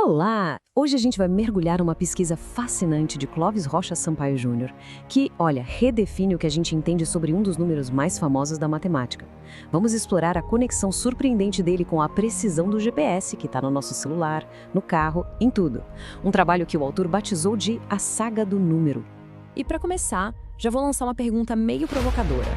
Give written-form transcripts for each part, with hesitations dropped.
Olá! Hoje a gente vai mergulhar numa pesquisa fascinante de Clóvis Rocha Sampaio Júnior, que, olha, redefine o que a gente entende sobre um dos números mais famosos da matemática. Vamos explorar a conexão surpreendente dele com a precisão do GPS, que está no nosso celular, no carro, em tudo. Um trabalho que o autor batizou de A Saga do Número. E para começar, já vou lançar uma pergunta meio provocadora.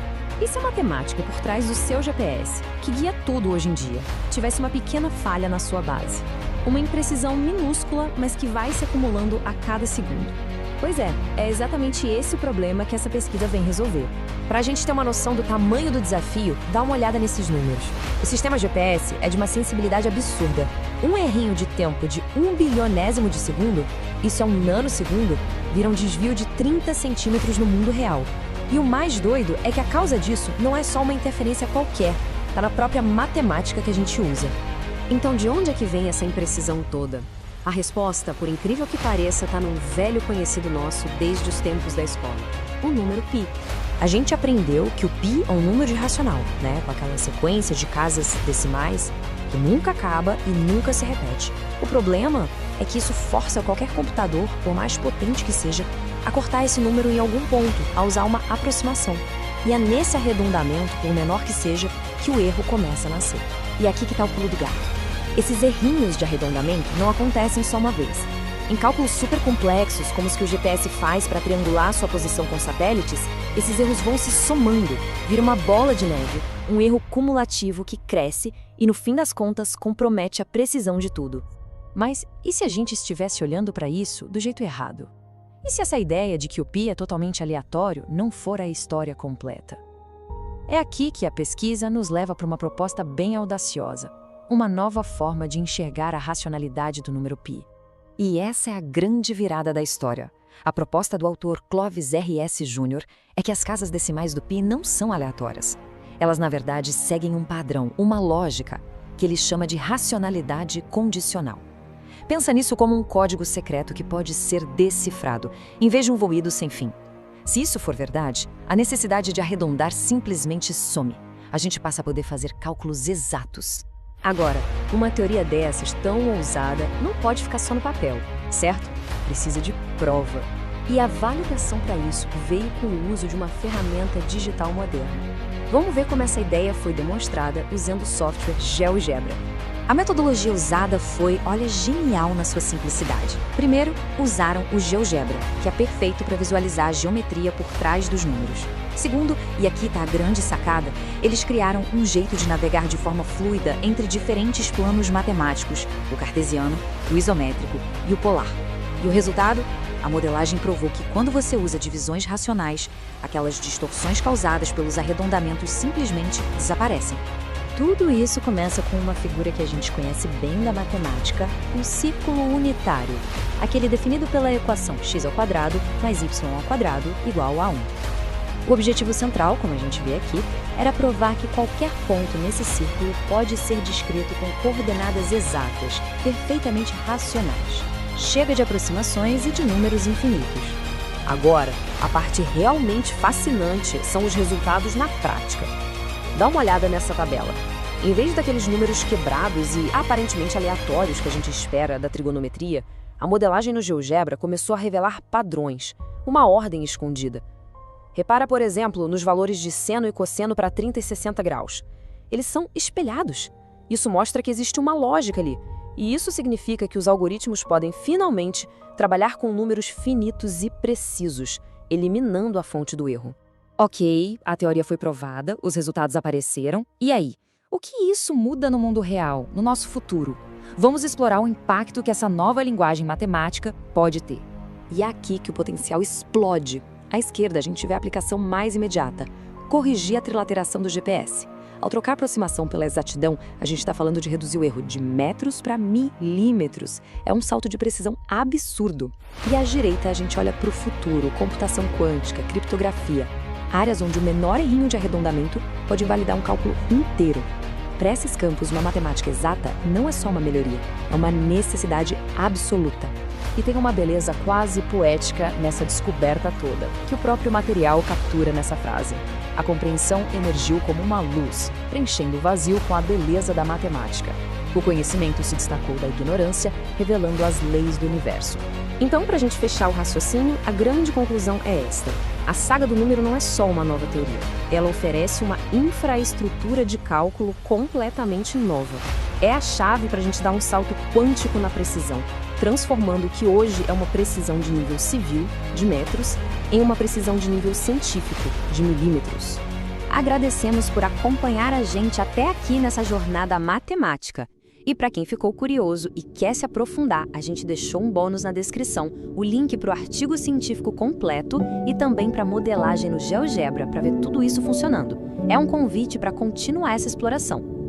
E se a matemática por trás do seu GPS, que guia tudo hoje em dia, tivesse uma pequena falha na sua base? Uma imprecisão minúscula, mas que vai se acumulando a cada segundo. Pois é exatamente esse o problema que essa pesquisa vem resolver. Para a gente ter uma noção do tamanho do desafio, dá uma olhada nesses números. O sistema GPS é de uma sensibilidade absurda. Um errinho de tempo de 1 bilionésimo de segundo, isso é um nanosegundo, vira um desvio de 30 centímetros no mundo real. E o mais doido é que a causa disso não é só uma interferência qualquer, está na própria matemática que a gente usa. Então, de onde é que vem essa imprecisão toda? A resposta, por incrível que pareça, está num velho conhecido nosso desde os tempos da escola: o número π. A gente aprendeu que o π é um número irracional, né? Com aquela sequência de casas decimais que nunca acaba e nunca se repete. O problema é que isso força qualquer computador, por mais potente que seja, a cortar esse número em algum ponto, a usar uma aproximação. E é nesse arredondamento, por menor que seja, que o erro começa a nascer. E aqui que está o pulo do gato. Esses errinhos de arredondamento não acontecem só uma vez. Em cálculos super complexos, como os que o GPS faz para triangular sua posição com satélites, esses erros vão se somando, vira uma bola de neve, um erro cumulativo que cresce e, no fim das contas, compromete a precisão de tudo. Mas e se a gente estivesse olhando para isso do jeito errado? E se essa ideia de que o π é totalmente aleatório não for a história completa? É aqui que a pesquisa nos leva para uma proposta bem audaciosa. Uma nova forma de enxergar a racionalidade do número π. E essa é a grande virada da história. A proposta do autor Clóvis R.S. Júnior é que as casas decimais do π não são aleatórias. Elas, na verdade, seguem um padrão, uma lógica, que ele chama de racionalidade condicional. Pensa nisso como um código secreto que pode ser decifrado, em vez de um ruído sem fim. Se isso for verdade, a necessidade de arredondar simplesmente some. A gente passa a poder fazer cálculos exatos. Agora, uma teoria dessas tão ousada não pode ficar só no papel, certo? Precisa de prova. E a validação para isso veio com o uso de uma ferramenta digital moderna. Vamos ver como essa ideia foi demonstrada usando o software GeoGebra. A metodologia usada foi, olha, genial na sua simplicidade. Primeiro, usaram o GeoGebra, que é perfeito para visualizar a geometria por trás dos números. Segundo, e aqui está a grande sacada, eles criaram um jeito de navegar de forma fluida entre diferentes planos matemáticos, o cartesiano, o isométrico e o polar. E o resultado? A modelagem provou que quando você usa divisões racionais, aquelas distorções causadas pelos arredondamentos simplesmente desaparecem. Tudo isso começa com uma figura que a gente conhece bem da matemática, o círculo unitário, aquele definido pela equação x² mais y² igual a 1. O objetivo central, como a gente vê aqui, era provar que qualquer ponto nesse círculo pode ser descrito com coordenadas exatas, perfeitamente racionais. Chega de aproximações e de números infinitos. Agora, a parte realmente fascinante são os resultados na prática. Dá uma olhada nessa tabela. Em vez daqueles números quebrados e aparentemente aleatórios que a gente espera da trigonometria, a modelagem no GeoGebra começou a revelar padrões, uma ordem escondida. Repara, por exemplo, nos valores de seno e cosseno para 30 e 60 graus. Eles são espelhados. Isso mostra que existe uma lógica ali. E isso significa que os algoritmos podem finalmente trabalhar com números finitos e precisos, eliminando a fonte do erro. Ok, a teoria foi provada, os resultados apareceram. E aí? O que isso muda no mundo real, no nosso futuro? Vamos explorar o impacto que essa nova linguagem matemática pode ter. E é aqui que o potencial explode. À esquerda, a gente vê a aplicação mais imediata: corrigir a trilateração do GPS. Ao trocar a aproximação pela exatidão, a gente está falando de reduzir o erro de metros para milímetros. É um salto de precisão absurdo. E à direita, a gente olha para o futuro: computação quântica, criptografia. Áreas onde o menor errinho de arredondamento pode invalidar um cálculo inteiro. Para esses campos, uma matemática exata não é só uma melhoria, é uma necessidade absoluta. E tem uma beleza quase poética nessa descoberta toda, que o próprio material captura nessa frase. A compreensão emergiu como uma luz, preenchendo o vazio com a beleza da matemática. O conhecimento se destacou da ignorância, revelando as leis do universo. Então, para a gente fechar o raciocínio, a grande conclusão é esta. A saga do número não é só uma nova teoria. Ela oferece uma infraestrutura de cálculo completamente nova. É a chave para a gente dar um salto quântico na precisão, transformando o que hoje é uma precisão de nível civil, de metros, em uma precisão de nível científico, de milímetros. Agradecemos por acompanhar a gente até aqui nessa jornada matemática. E para quem ficou curioso e quer se aprofundar, a gente deixou um bônus na descrição, o link para o artigo científico completo e também para modelagem no GeoGebra para ver tudo isso funcionando. É um convite para continuar essa exploração.